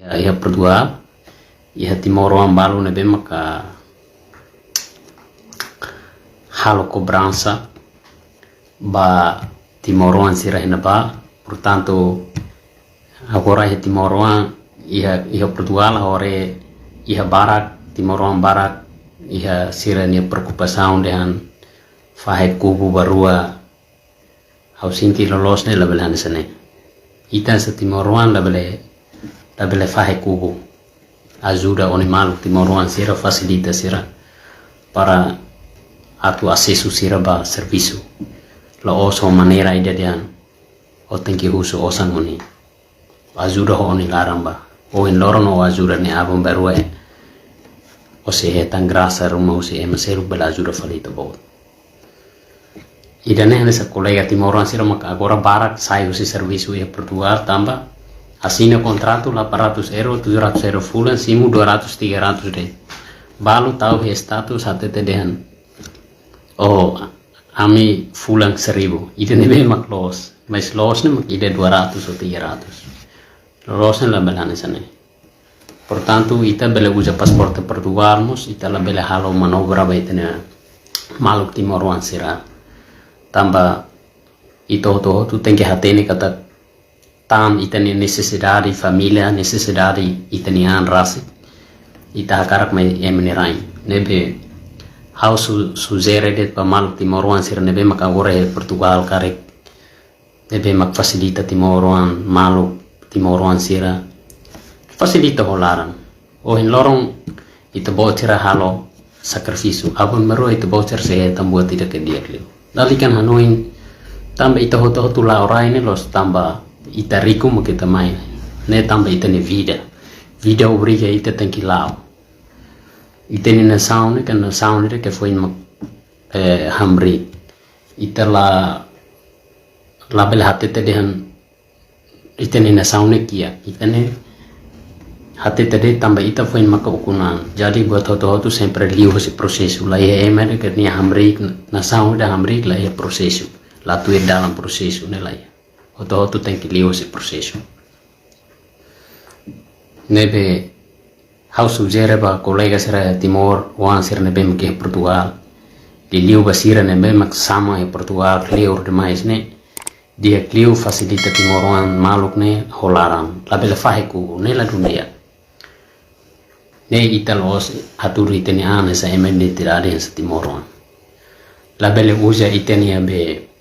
Ia Portugal, ia Timor balu nebe maka halo cobrança ba Timor sira ba, portanto agora ia Timor ia Portugal ore ia barak Timor barak ia sira nia preocupação dengan fahet kubu barua au sinti lolos ne labelan sene ita sa Timor labele fahet kubu ajuda oni malu Timor sira facilita sira para atu acesso sira ba serviço la oso maneira ida dian o tenki husu osan oni ajuda ho oni laramba o in loro no ajuda ne abon barua o se hetan grasa ruma o se emaseru bela ajuda falita bot ida ne esa colega Timor sira maka agora barak sai o se serviço ia Portugal tamba assina contrato lá €800, €200 fulan simu 200 300 de balu tahu he status hati tedehan oh ami fulan 1000 ida nebe mak los mas los ne mak ida 200 atau 300 los ne la belane sane portanto ita bele usa pasporte Portugal mus ita la bele halo manobra baitene maluk Timor sira tamba ito tu tenke hatene kata tam itani necessidade família necessidade itanian raça ita hakarak mai emenirai nebe how suzere det pa mal Timor sir nebe mak agora Portugal karek nebe mak facilita Timor malu Timor sira facilita holaran o in lorong ita botira halo sacrifício abon mero ita botir se tambuat tidak ke dia klio dalikan hanoin tamba ita hoto la orai ne los tamba ita rico mo kita mai ne tamba ita ne vida obriga ita tenki lao ita ni na sound ke foi hamri ita la bel hati te dehan ita ni na sound kia ita ne hati te tamba ita foi maka ukunan jadi buat hoto sempre liu se processo la ia emer ke ni hamri na sound da hamri la ia processo la tu dalam processo ne la ia hoto tem que liu esse processo nebe how sugere ba colega sera Timor sera nebe ke Portugal di liu basira nebe mak sama e Portugal liu demais ne dia liu facilita Timor maluk ne holaran la bela faheku ne la dunia ne italos aturi teni ana sa emendi tirade sa Timor la bela usa itenia be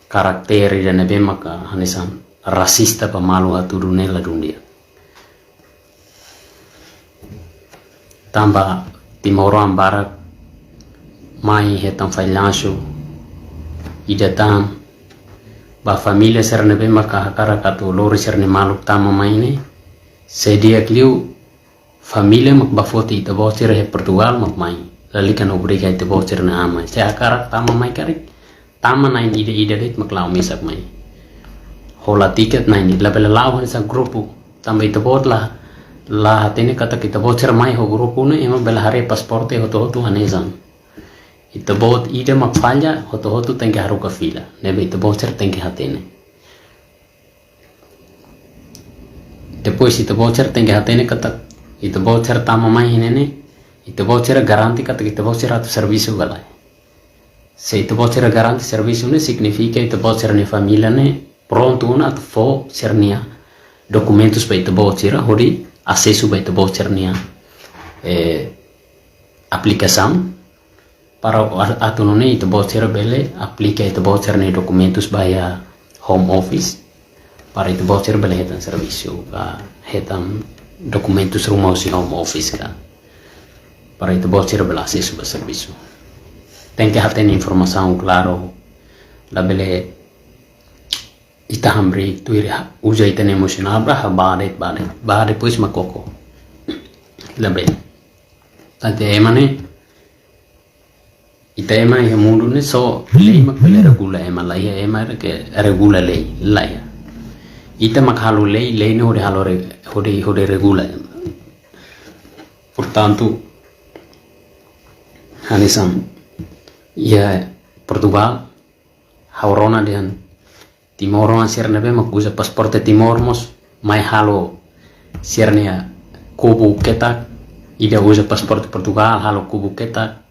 karakteri dan nebe maka hanesan rasista pemalu aturu nela dunia tamba Timor barak mai hetan failansu idatan ba familia ser nebe maka hakara katu lori ser ne maluk tama maine sedia kliu familia mak bafoti ita bosir he Portugal mak mai lalikan obriga ita bosir na amai se hakara tama mai karik tama nain ide det maklau misak mai hola tiket nain la bela lau sa grupu tamba ita bot la hatene kata kita bocer mai ho grupu ne ema bela hare pasporte hoto hanesan ita bot ide mak falha hoto tengke haru ka fila nebe ita bocer tengke hatene depois ita bocer tengke hatene kata ita bocer tama mai hinene ita bocer garanti kata kita bocer atu serviço galai se ita bocer garanti serviço ne significa ita bocer ne família ne pronto una fo cernia documentos para ita bocer hori acesso para ita bocer nia aplicação para atunone ita bocer bele aplica ita bocer ne documentos para home office para ita bocer bele hetan serviço hetan documentos rumah si home office ka para ita bocer bele acesso para serviço tem que ter informação claro la bele ita hamri tu uja ita emosional bah bade depois makoko la bele tante emane ita ema ya mundo ne so lei mak bele regula ema la ya ema ke regula lei la ya ita mak halu lei ne hode regula portanto hanisam ya Portugal haurona dengan Timor sir nebe mak usa pasporte Timor mos mai halo sirnya kubu ketak ida usa pasport Portugal halo kubu ketak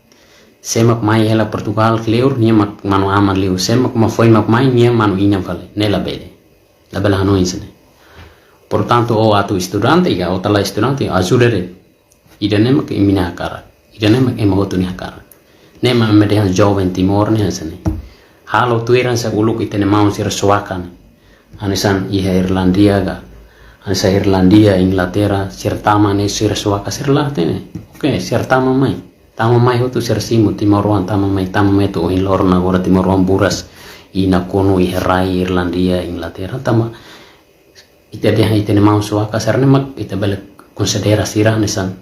semak mai hela Portugal kleur nia mak manu aman liu semak ma foi mak mai nia manu ina vale nela bele la bela hano insene portanto o atu estudante ya o tala estudante azurere ida nema ke imina hakara ida nema ema hotu ni hakara nema me de jovem timor ni hansene halo tuiran sa uluk itene mau sira suakan anisan iha Irlandia ga anisa Irlandia Inglaterra sertama ne sira suaka sirla tene oke sertama mai hotu sir simu timoruan tama mai tu in lorna gora timoruan buras ina kono iha rai Irlandia Inglaterra tama ita dia itene mau suaka sarne mak ita balik considera sira anisan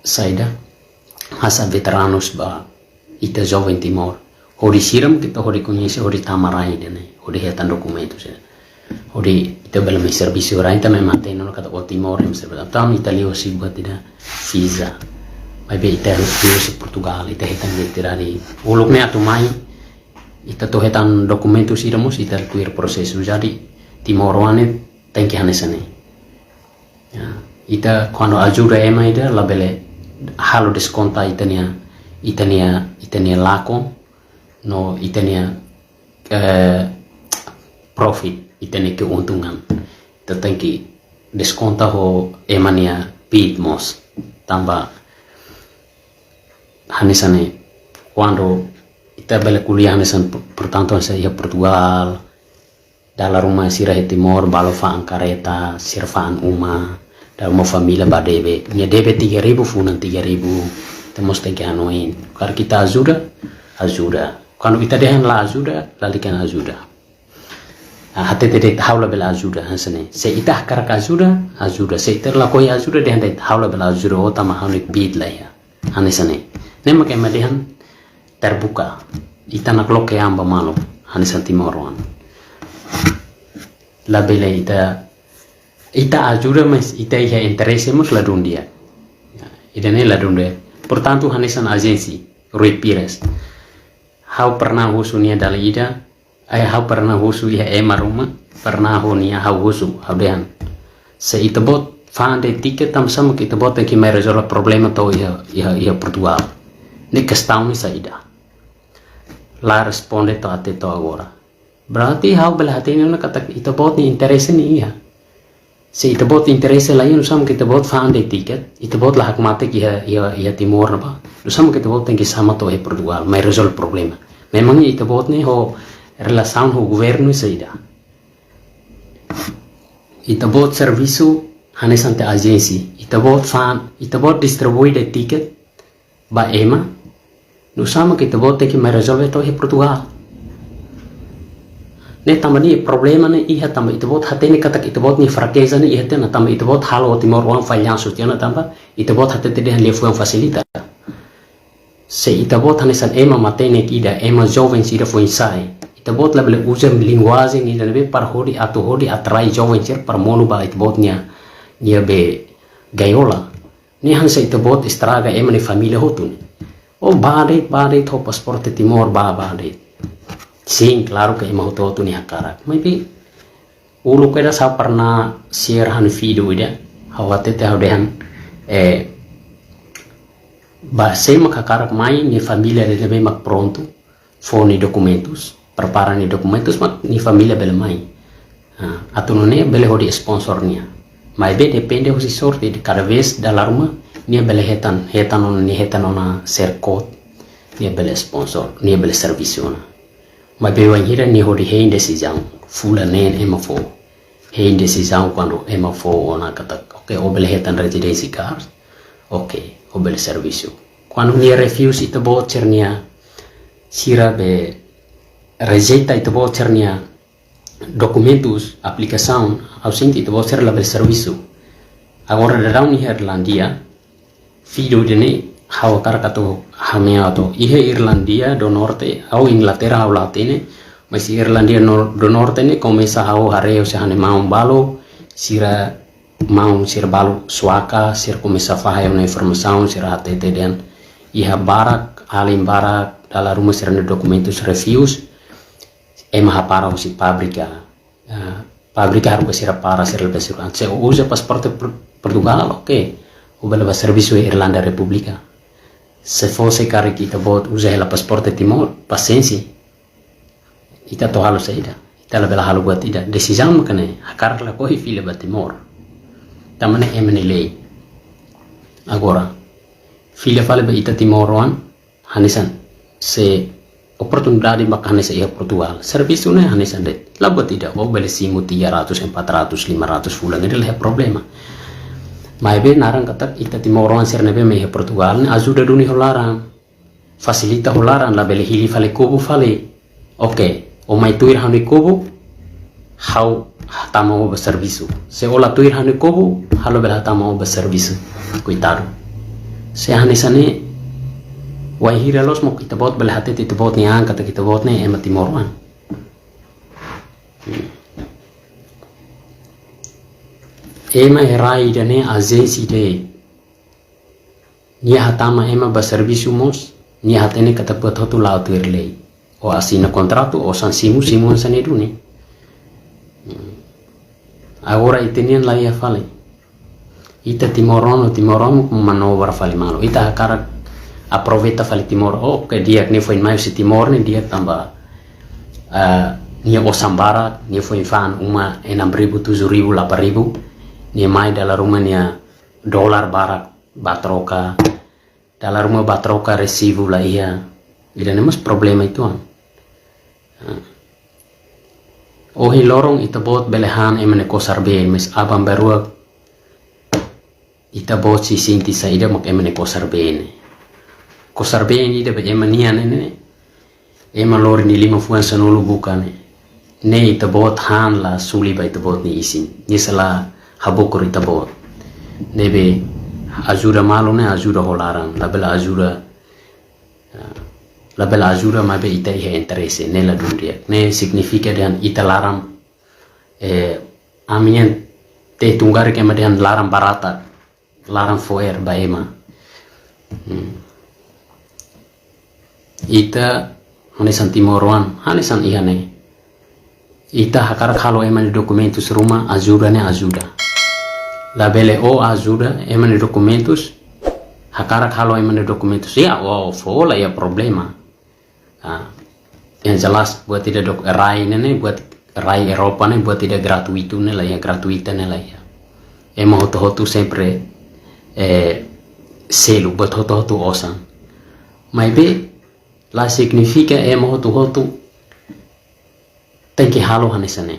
saida hasa veteranos ba ita jovem timor hori siram kita hori conhece hori tamarai dene hori hetan documentos hori ita bela mai serviço rai também mantém no kata o timor em servidão tam italio si buat tidak visa mai be ita si Portugal ita hetan veterani uluk me atu mai ita to hetan documentos iramos ita tuir processo jadi timoroane tem que hanesane ya ita quando ajuda ema ida la bele halo desconta itania lako no itania profit itania keuntungan tetenki desconta ho emania pitmos tambah hanesane quando ita bele kuliah hanesan portanto saya Portugal dalam rumah sirah timor balo faan kareta sirfaan uma dalam uma família badebe nya debe 3.000 funan 3.000 temos tem que anoin kalau kita ajuda quando kita dehan la ajuda lalikan ajuda hati tede haula bela ajuda hansane se ita karak ajuda se ita la koi ajuda dehan det haula bela ajuda otama hanik bid la ya hanesane nema ke madehan terbuka ita nak loke amba malo hanesan timoruan la bela ita ajuda mas ita iha interesemos la dundia idane la dundia portanto hanesan agensi Rui Pires hau pernah husunya dalida hau pernah husu iha ema rumah pernah honia hau husu hau dehan se ita bot fande tiket tam sama kita bot que mai resolve problema to iha Portugal ne questão ni saída la responde to ate to agora berarti hau bela hatene na kata ita bot ni interesse ni iha se ita bot interesse la yun sama kita bot fande tiket ita bot la hakmate iha timor na ba sama kita bot tem que sama to Portugal mai resolve problema memang ita bot ni ho relação ho governo saída ita bot serviço hanesante agensi ita bot distribui de tiket ba ema no sama kita bot tem que mai resolve to Portugal ne tamani problema ne iha tamba ita bot hatene kata ita bot ni fraqueza ne iha tena tamba ita bot halo timor wan falhanço tiana tamba ita bot hatete de lefu an facilita se ita bot hanesan ema matene ida ema jovem ida foi sai ita bot la bele usa linguagem ni deve para hori atrai jovem ser para mono ba ita bot nia be gaiola ni hansa ita bot estraga ema ni família hotun o bade to pasporte timor bade sim claro que ema hoto ni hakara maybe ulu keda sa pernah share han video ida hawate te haudehan ba sei makakarak mai ni família de bem mak pronto fone documentos prepara ni documentos mak ni família bele mai atunone bele hodi sponsornya mai be depende hosi sorte de cada vez dalam rumah ni bele hetan ona ser code ni bele sponsor ni bele servicio mai be wan hira ni hodi hein decisão fula nen emafo hein decisão quando emafo ona kata okay o bele hetan residency card okay o bele servicio quando ni refuse ita bocernia sira be rejeita ita bocernia documentos aplicação ao sinti ita bocer la bele servicio agora da ni Irlandia filho de ne hawa karakato hameato ihe Irlandia do norte au Inglaterra au latine mas Irlandia do norte ne começa hau hareo se hane maun balo sira mau sir balu suaka sir começa faha una informação sir atete den iha barak alim barak dalam rumah sir documentos refuse ema para si fábrica fábrica harus sira para sira besir se usa pasaporte Portugal oke o bela serviço Irlanda República se fosse cari kita bot usa la pasaporte Timor paciência ita to halo saida ita la bela halo buat ida decisão makane hakar la kohi filha ba Timor tamane emene lei agora filha fale ba ita Timoran hanisan se oportunidade makane se ia Portugal serviço ne hanisan de la buat ida o bela simu 300 400 500 fulan ini lah problema mas be narang kata ita Timoran sirne be me Portugal ne ajuda duni holarang facilita holarang la bela hili fale kubu fale oke o mai tuir hanu kubu hau tamo ba serviço se ola tuir hanu kubu halo bela tamo ba serviço cuidado se hanisane wai hira los mo kita bot bela hati kita bot ni ang kata kita bot ne ema Timoran ema herai dane agensi de nia hatama ema ba serviço mos nia hatene kata bot hotu lau tuir lei o assina contrato o san simu sane duni agora itenian la ia fale ita Timoran manover fale malo ita hakara aproveita fale Timor que dia que foi mais se Timor ne dia tamba nia o sambara nia foi fan uma enambribu tuzuribu laparibu nia mai dalla Rumania dolar barak batroka dalla Ruma batroka resivu la ia ida nemas problema itu ohi lorong ita bot belehan emane kosarbe mes abang berua ita bot si sinti sa ida mak emane kosarbe ni ida be emania ne ema lor ni 5 fuan sanulu bukan ne ita bot han la suli ba ita bot ni isin ni sala habokor ita bot nebe ajuda malo ne ajuda holarang la bela ajuda ma be ita ihe interesse nella dunia ne significa dan ita laram amien te tunggar ke dan laram barata laram foer ba ema ita hanisan Timoran hanisan ihane ita hakar khalo ema documentos rumah ajuda la bele o ajuda ema documentos hakar khalo ema documentos ya wow fola ya problema yang jelas buat tidak rai nene buat rai Eropa ne buat tidak gratuito ne la ya gratuita ne la ya ema hotu sempre selu buat hotu osan mai be la significa ema hotu teki halo hanisane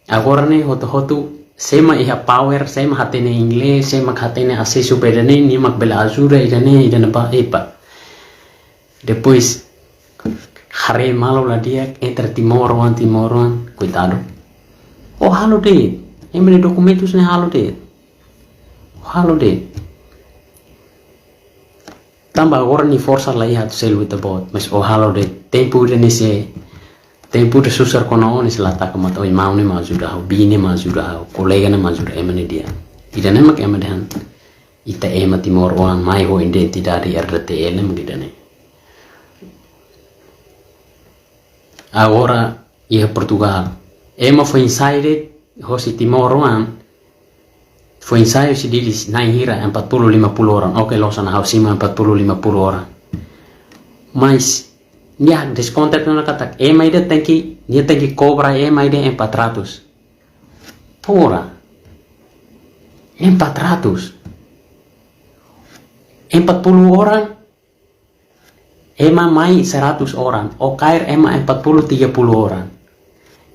agora ne hotu sema iha power sema hatene inglês sema hatene acesso bedane ni mak bela ajuda idane ba epa depois hare malo la dia entre Timoran cuidado oh halo de emene documentos ne halo de tamba agora ni força la iha selu ita bot mas oh halo de tempo de susar kono ni selata kamato mau ne majuda hau bine majuda hau kolega ne majuda emene dia idane mak emene ita ema Timoran mai ho identidade RTL mgidane agora ia Portugal ema foi inside hosi Timoran foi ensaio si dilis nai hira 40-50 orang oke losana hau sima 40-50 orang mas nia descontat na kata ema ida tenki cobra ema ida 400 pura 400 40 orang ema mai 100 orang o kair ema 40-30 orang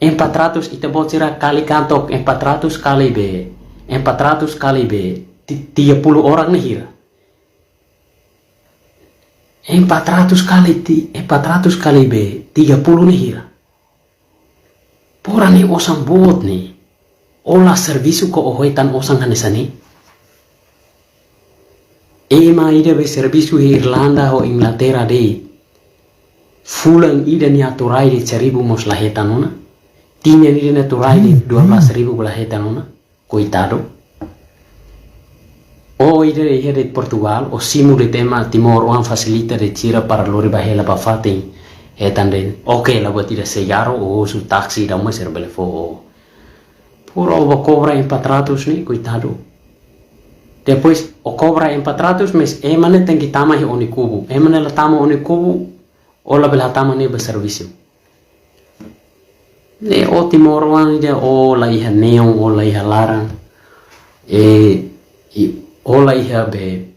400 ita bocira kali kantok 400 kali B 400 kali B 30 orang nih hira 400 kali B 30 nih hira pora nih osang bot nih olah servisu ko ohoitan osang hanesani ema ida be servisu Irlanda o Inglaterra de fulan ida ni aturai di 1000 mos lahetan ona tinya ida ni aturai di 12.000 lahetan ona coitado o ida de Portugal o simu de tema Timor o facilita de tira para lori bahela bafate etan de oke la buat ida seyaro o su taxi da mo serbele fo Fura o cobra 400 nih, coitado. Depois o cobra 400, mas emane tem que tamar oni cubo. Emane la tama oni cubo, ou la bela tama neba serviço. Ne o Timor ide o la iha neon, o la iha larang. O la iha be,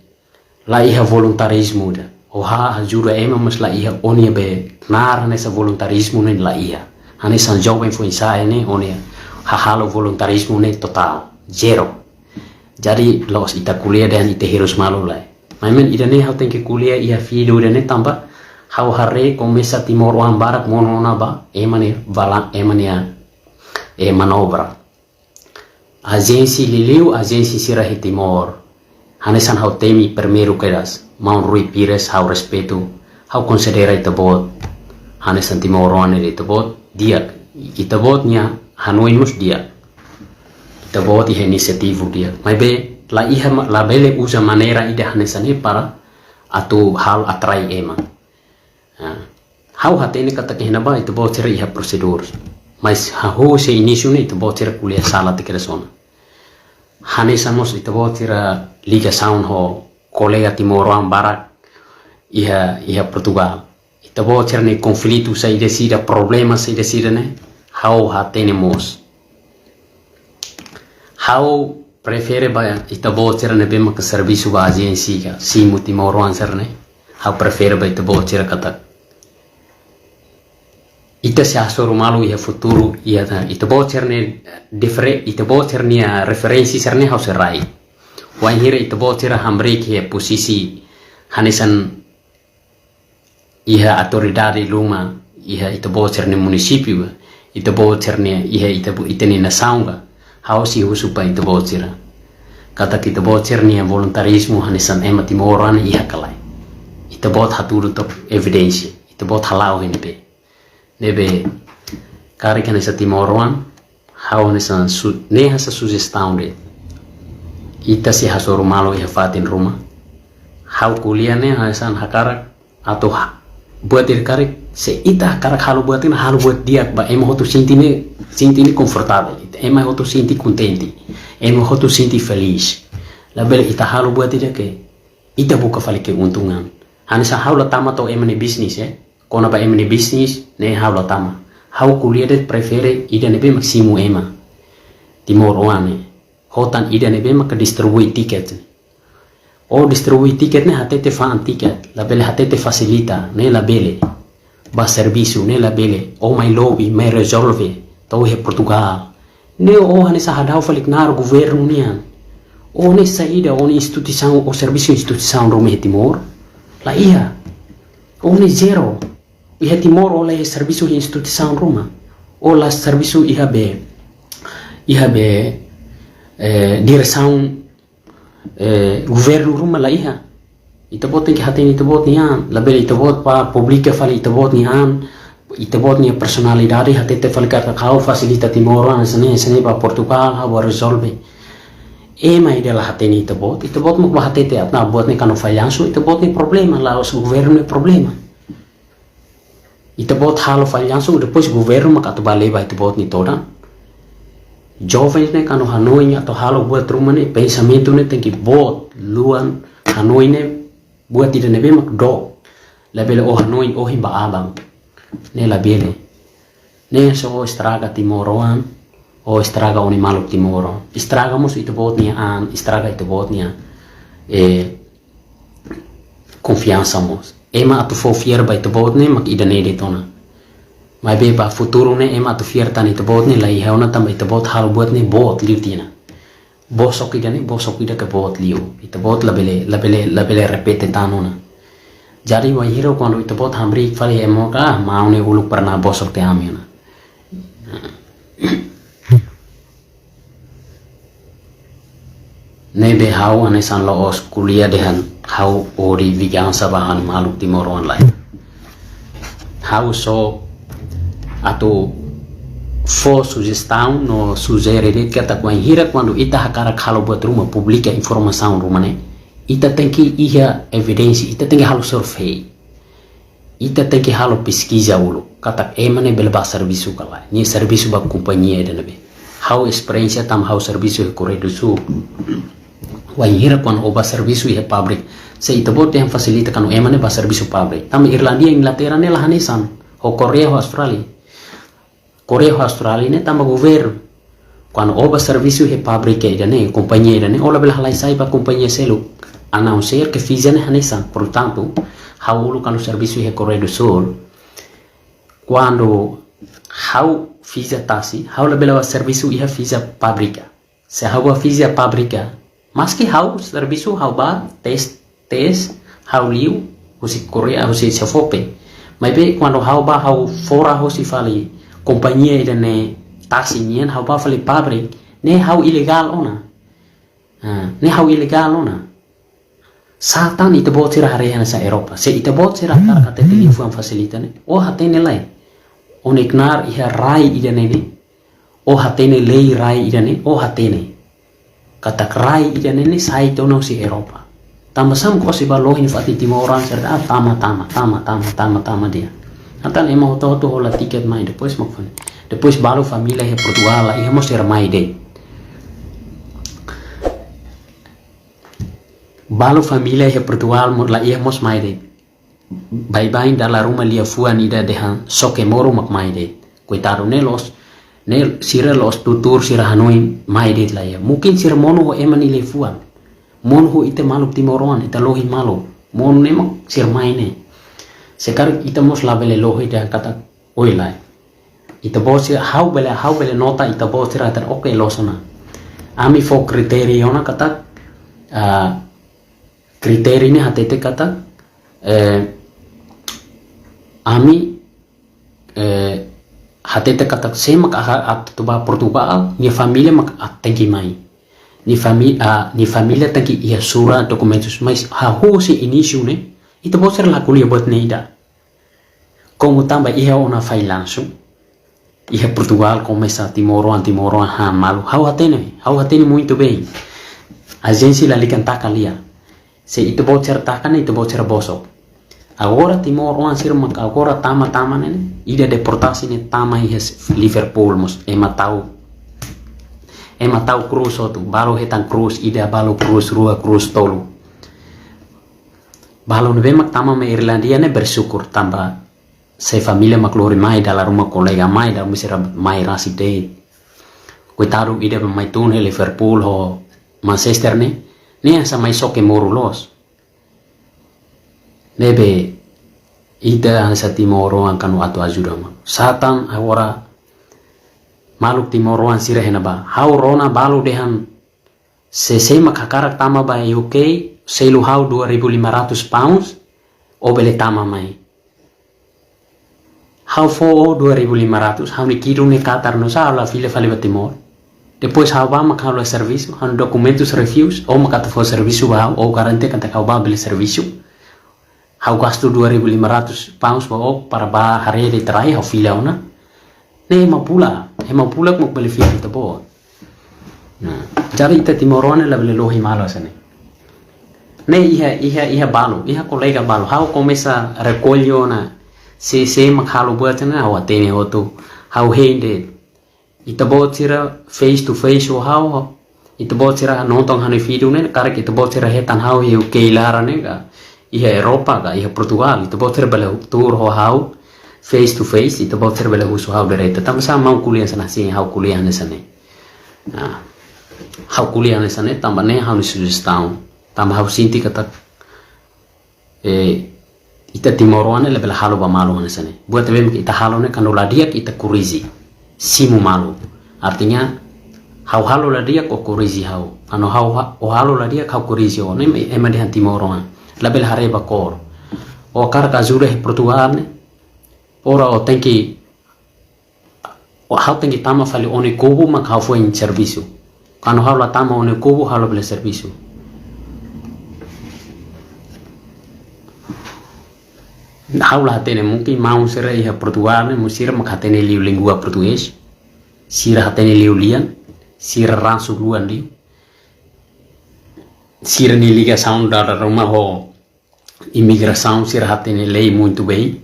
la iha voluntarismo da. O ha ajuda ema mas la iha oni be nara nessa voluntarismo ne la iha. Ane san jovem foi sai ne oni ha halo voluntarismo ne total, zero. Jadi los ita kuliah dan ita harus malu lah. Main ida ne hau tengke kuliah ia filho dan ne tambah hau hare komesa Timor Barat monona ba emane vala emane manobra. Agensi liliu agensi sirahi Timor. Hanesan hau temi primeiro quedas. Mau Rui Pires hau respeto, hau considera ita bot. Hanesan Timor ita bot dia ita botnya Hanoi mus dia. Ita bot iha inisiativo dia. Mas be la iha la bele usa maneira ida hanesane para atu hal atrai ema. Hau hatene kata kehna ba ita bot iha prosedur. Mas hau se início ne ita bot kuliah sala te keresona. Hanesamos ita bot ligação ho colega Timor Barat iha Portugal. Ita bot ne conflito sai decida problemas sai decida ne. Hau tenemos. Hau prefere ba ita botira ne bema ka serviço ba agência simu Timor ne. Hau prefere ba ita botira kata. Ita se asoro malu ia futuro ia ita botira ne ita botira ne referensi serne hau serai. Wa hira ita botira hambre ke posisi hanesan iha autoridade luma iha ita botira ne município. Ita botira ne iha ita ne nasaunga. Hau si husupa ita botira. Kata kita botira ni voluntarismo hanesan ema Timoran iha kalai. Ita bot haturu top evidência. Ita bot halau nebe. Nebe kari kanesa Timoran hau hanesan ne hasa sugestão de. Ita si hasoro malo iha fatin rumah. Hau kuliah ne hanesan hakarak atau buat kari se ita karak halu buatin halu buat dia ba ema hotu sintini confortável. Ema hotu sinti contente, ema hotu sinti feliz. La bela ita halu buat dia ke ita buka fali keuntungan. Hanesa hau la tama to ema ne bisnis kona ba ema ne bisnis ne hau la tama. Hau kuliah det prefere ida ne be maksimu ema. Timor One. Hotan ida ne be mak distribui tiket. O distribui tiket ne hatete fan tiket. La bela hatete facilita ne la bele. Ba serviço ne la bele. O mai lobby mai resolve. Tau he Portugal. Ne o hanesa hadau falik nar governo nian. O ne saída o instituição o serviço instituição do Timor. La ia. O ne zero. Iha Timor o la serviço instituição Roma. O la serviço iha be direção governo Roma la iha. Ita bot que haten ita bot nian. La bela ita bot pa publica fali ita bot nian. Ita bot nia personalidade hatete falkar kau facilita Timor sene ba Portugal hau resolve. Ema ida la hateni ita bot mo hatete apna bot ne kanu falhanço ita bot ne problema lá os governo ne problema. Ita bot halo falhanço depois governo makatu baleba ita bot ni toda. Jovens ne kanu Hanoi atau halo buat rumah ne pensamento ne tem que bot luan Hanoi ne buat ida ne be mak do. La bela o Hanoi o himba abang. Ne la bele ne so estraga Timoroan o estraga oni maluk Timoro estragamos ita botnia an estraga ita botnia confiança mos ema atu fofier ba ita botne mak ida ne detona mai be ba futuro ne ema atu fier tan ita botne la ihauna tam ita bot hal botne bot liutina bosok ida ke bot liu ita bot la bele repete tanona. Jadi wahiro quando ita bot hambri fali emoka mau ne uluk pernah bosok te amiona. Ne be hau anesan loos kuliah dehan hau ori vigansa bahan maluk Timor online. Hau so atau fo sugestão no sugerir que ata hira quando ita hakara halo buat rumah publica informação rumah ne. Ita tem que iha evidência, ita tem que halo survei, ita tem que halo pesquisa ulo, kata emane belba serviço kala, ni serviço ba companhia de nabe, hau experiência tam hau serviço e Coreia do Sul wai hira quan oba serviço e pabrik se itabo tem facilita kanu emane ba serviço pabrik tam Irlandia Inglaterra ne lahanesan ho Korea ho Australia ne tam governo quan oba serviço e pabrik e ne companhia ne ola bela halai sai ba companhia selu announcer que fizane hanesan portanto hau ulu kanu serviço e Coreia do Sul quando hau fiz a tasi hau la bela serviço e fiz a fábrica se hau fiz a fábrica mas que hau serviço hau ba test hau liu husi Korea husi sefope mas be quando hau ba hau fora husi fali companhia ida ne tasi nien hau ba fali fábrica ne hau ilegal ona satan ita bot sira hare sa Eropa se ita bot sira kar kate telefon facilitane o hatene lai oneknar iha rai idanene o hatene lei rai idane o hatene katak rai idanene sai tono si Eropa tamasam ko si balohin fati timoran serta tama dia atan ema to hola tiket mai depois makfan depois balo família he Portugal la iha mos mai de balo família he Portugal la iha mos mai de bye dalla Roma lia fuan ida dehan soke moro mak mai de coitado ne sira los tutur sira Hanoi mai de la ya mungkin sira mono ho emani le fuan mono ho ite malu timoron ita lohi malu mono ne mak sir mai ne sekar ita mos la bele lohi da kata oi lai ita bos hau bele nota ita bos sira tan oke losona ami fo kriteri ona kata kriteri ne hatete kata ami hatete kata semak at tuba Portugal ni família mak atengi mai ni família tangi ia sura documentos mas ho si início ne ita bos la kulia buat neida como tamba ia ona fai langsung ia Portugal começa Timoran ha malu hau hatene muito bem agência la likantaka lia se ita bos takan ita bos bosok agora Timoran sirmak agora tama ne ida deportasi ne tama ihes Liverpool mos ema tau cruz otu balo hetan cruz ida balo cruz rua cruz tolu balo ne mak tama me Irlandia ne bersyukur tamba se família maklori mai dalla rumah kolega mai da misera mai rasi de coitado ida mai tun he Liverpool ho Manchester ne sa mai soke morulos nebe ida sa Timoran kanu atu ajuda ma satan agora maluk Timoran sira hena ba hau rona balu dehan se makakarak tama ba UK selu hau 2.500 pounds o bele tama mai hau fo 2.500 hau ni kiru ne Qatar no sa la file fale ba Timor depois hau ba mak hau la serviço hau documentos refuse o makata fo serviço ba o garante kanta hau ba bele serviço hau gasto 2.500 pounds ba para ba hari de trai hau fila ona ne ma pula mo beli fila ita bo jadi ita Timoran la beli lohi malo sane ne iha balo iha kolega balo hau começa recolho na se mak halu buat na hau atene hotu hau hende ita bo tira face to face o hau ita bo tira nonton hanu video ne karek ita bo tira hetan hau hiu keilara ne ga iha Eropa ga iha Portugal ita bo tira bela tour ho hau face to face ita bo tira bela husu hau dereta tam sa mau kuliah sana sini hau kuliah ne sane hau kuliah ne sane tamba ne hau sugestão tamba hau sinti kata ita Timoran le bela halu ba malu ne sane buat bem ita halu ne kanu ladiak ita kurizi simu malu artinya hau halu ladiak o kurizi hau anu hau o halu ladiak hau kurizi o ne ema di Timoran la bela hareba kor o karka zure Portugal ne ora o tenki o hau tenki tama fali one kubu mak hau foi in serviço kanu hau la tama one kubu hau bela serviço hau la hatene mungkin mau sira iha Portugal ne musira mak hatene liu lingua português sira hatene liu lian sira ransu luan liu sira ni ligação da rumah ho imigração sira hatene lei muito bem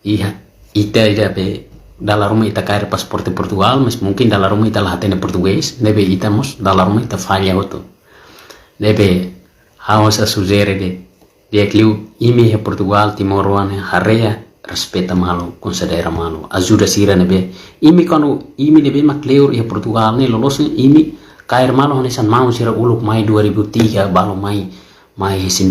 iha ita ida be dalam rumah ita kair pasporte Portugal, mas mungkin dalam rumah ita lahatene português, nebe ita mos dalam rumah ita falha auto. Nebe haus a sugere de cliu imi he Portugal Timor-Leste harea respeita malo, considera malo, ajuda sira nebe. Imi kanu imi nebe makleur he Portugal ne lolos imi kair malo hanesan mau sira uluk mai 2003 balu mai 96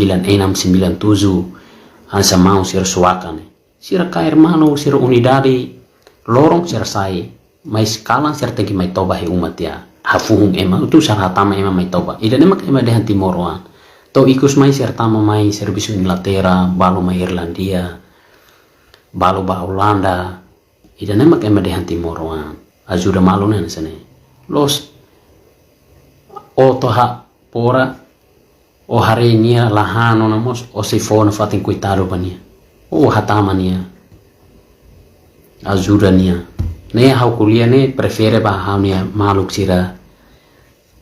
97 hansa mau sira suakan. Sira kair malo sira unidade lorong sira sai mai skalan sira tegi mai toba he umat ya hafuhung ema itu sara tama ema mai toba ida nemak ema dehan Timor-Leste to ikus mai sira tama mai servisu Inglaterra balu mai Irlandia balu ba Holanda ida nemak ema dehan Timor-Leste ajuda malu nen sene los o toha pora o hari nia lahano namos o sifona fatin kuitado bania o hatama nia ajuda nia ne hau kuliah ne prefere ba hau nia maluk sira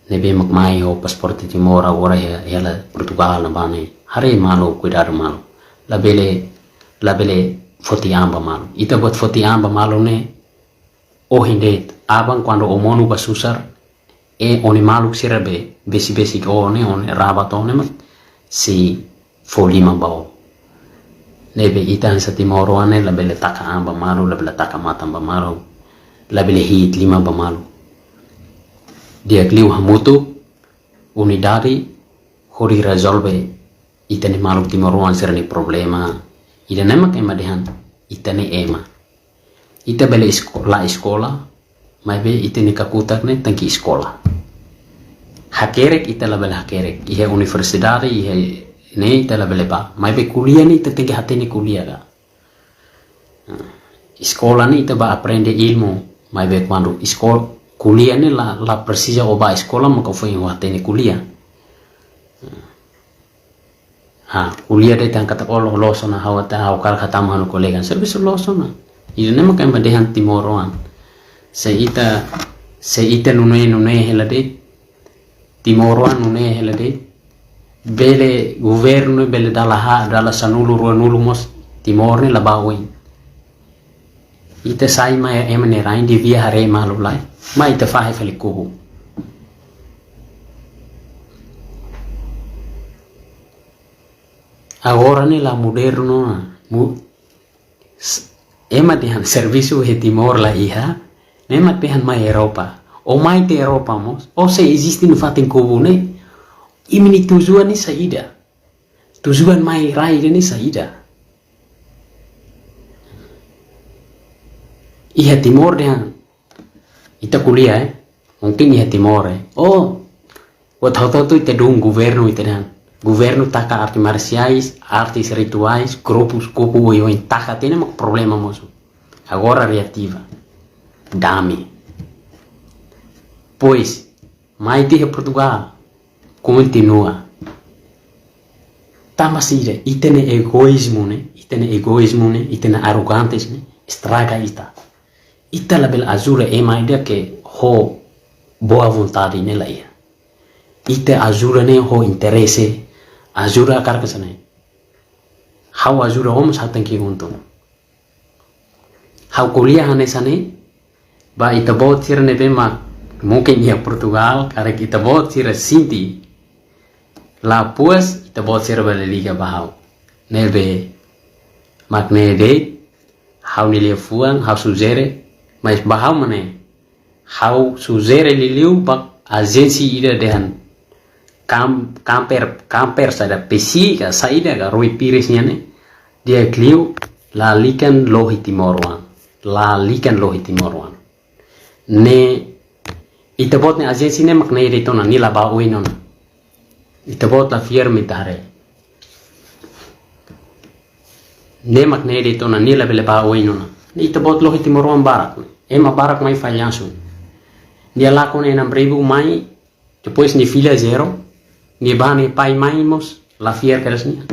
nebe makmai o pasporte Timor ora ya la Portugal na bane hari malu cuidado malu labele foti amba malu ita buat foti amba malu ne o hindet abang quando o monu basusar oni maluk sira be besi o ne on rabat o ne mat si folima bao nebe ita sa Timor-Leste labele taka amba malu labele taka mata amba malu labele hit lima amba malu dia kliu hamutu unidade hori resolve ita ni malu Timor-Leste sira ni problema ida nemak ema dehan ita ni ema ita bele sekolah mai be ita ni kakutak ne tangki sekolah hakerek ita labele hakerek ihe universidade ihe ne ita labele ba mai be kuliah ni ita tinggi hati ni kuliah ga sekolah ni ita ba aprende ilmu mai be quando kuliah ni la precisa o ba sekolah maka foi hati ni kuliah kuliah de tang kata olo losona hawata haw kal khatam hanu kolega service losona ida ne maka ema dehan Timor-Leste se ita nune hela de Timor-Leste nune hela de bele governo bele dala sanulu ruanulu mos Timor ni labawin ita sai mai emane rain di via hare malu lai mai ita fahe felikuhu agora ni la moderno ema dehan servisu he Timor la iha nema dehan mai Eropa o mai te Eropa mos o se existe no fatin kubu ne imini tujuan ni saida tujuan mai rai ni saida iha Timor dehan ita kuliah mungkin iha Timor buat hal tu ita dong governo ita dehan governo taka arti marciais artes rituais grupos kupu yo taka tiene mak problema mosu agora reativa dame pois mai te Portugal continua tamasire itene egoismo ne itene arrogantes ne estraga ita label azura ema ida ke ho boa vontade nela ia ita azura ne ho interesse azura akar kesane how azura homos hatan ki untung how kuliah hanesane ba ita bot sira ne bema mungkin ya Portugal karek ita bot sira sinti la pues ita bot sira bale liga bahau nebe makne de how ni fuang how suzere mas bahau mane how suzere liliu bak agensi ida dehan kamper sada pesi ka saida ka Rui Piresnya ne dia kliu lalikan lohi Timor-Leste ne ita bot ne agensi ne makne ide tona ni la ba uinona ita bot la firme tare ne makne ide tona ni la bele ba uinona ita bot lohi Timor-Leste barak ema barak mai falhanço dia lakon 6.000 mai depois ni fila zero ni bane pai mai mos la fier keresnya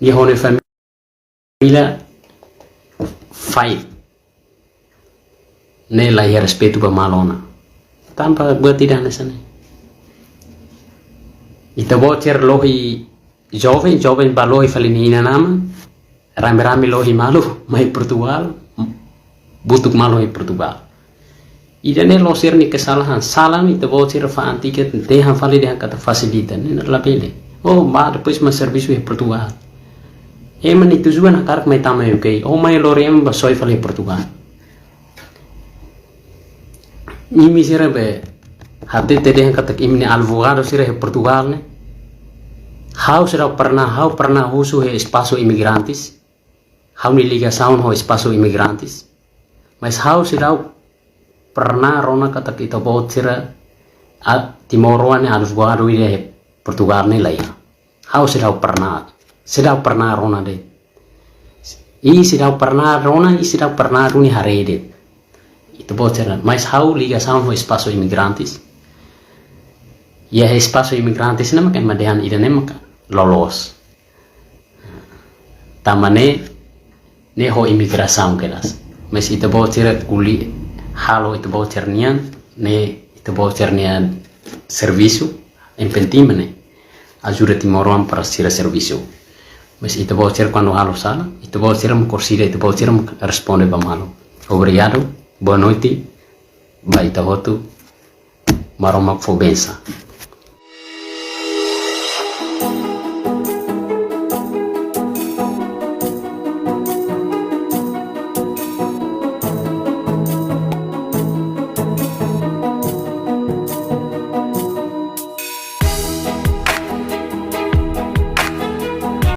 ni hone família fai ne la ya respeito ba malona tanpa buat tidak nesane ita bocer lohi jovem ba lohi falinina nama rame lohi malu mai Portugal butuh malu di Portugal. Ida ne losir ni kesalahan, salah ni tebo sir fa tiket dehan fali dehan kata fasilita ni la pele. Oh, ba depois mas serviço di Portugal. Eman itu tujuan akarak mai tama UK. Oh, mai lorem ba soi fali Portugal. Imi sira be hati tede kata imni alvogado sira di Portugal ne. Hau pernah usu he espaço imigrantes. Hau ni ligação ho espaço imigrantes. Mas hau sira pernah rona kata kita bot sira timoroane alvogado ide Portugal ne laia. Hau sira pernah rona de. Sira pernah rona sira pernah runi harede. Itu bot sira. Mas hau ligação ho espaço imigrantes. Ya espaço imigrantes nama kan madehan ida nema lolos. Tamane ne ho imigração kelas. Mas itu bocor kuli halo itu bocor nian ne itu bocor nian serviço em pentimane ajuda timoroan para ser serviço. Mas itu bocor quando halo sala itu bocor me corsida itu bocor me responde bamalo. Obrigado, boa noite, baita voto, maromak fobensa.